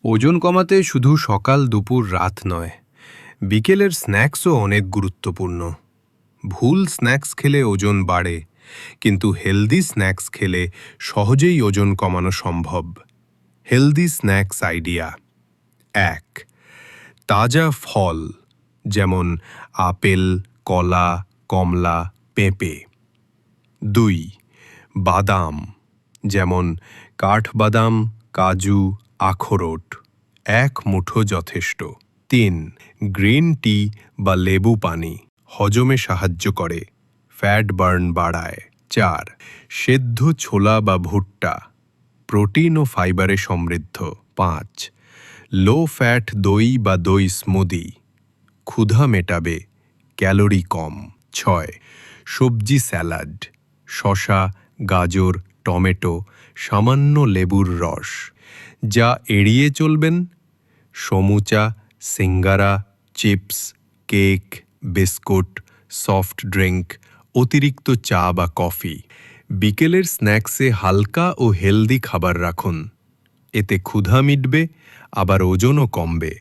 ওজন কমাতে শুধু সকাল দুপুর রাত নয়, বিকেলের স্ন্যাক্সও অনেক গুরুত্বপূর্ণ। ভুল স্ন্যাক্স খেলে ওজন বাড়ে, কিন্তু হেলদি স্ন্যাক্স খেলে সহজেই ওজন কমানো সম্ভব। Healthy snacks idea: ১. তাজা ফল, যেমন আপেল, কলা, কমলা, পেঁপে। ২. বাদাম, যেমন কাঠবাদাম, কাজু, আখরোট। ১ মুঠো যথেষ্ট। ৩. গ্রিন টি বা লেবু পানি, হজমে সাহায্য করে, ফ্যাট বার্ন বাড়ায়। ৪. সেদ্ধ ছোলা বা ভুট্টা, প্রোটিন ও ফাইবারে সমৃদ্ধ। ৫. লো ফ্যাট দই বা দই স্মুদি, ক্ষুধা মেটাবে, ক্যালোরি কম। ৬. সবজি স্যালাড, শসা, গাজর, টমেটো, সামান্য লেবুর রস। যা এড়িয়ে চলবেন: সমুচা, সিঙ্গারা, chips, cake, biscuit, soft drink, অতিরিক্ত চা বা কফি। বিকেলের স্ন্যাক্সে হালকা ও হেলদি খাবার রাখুন, এতে ক্ষুধা মিটবে, আবার ওজনও কমবে।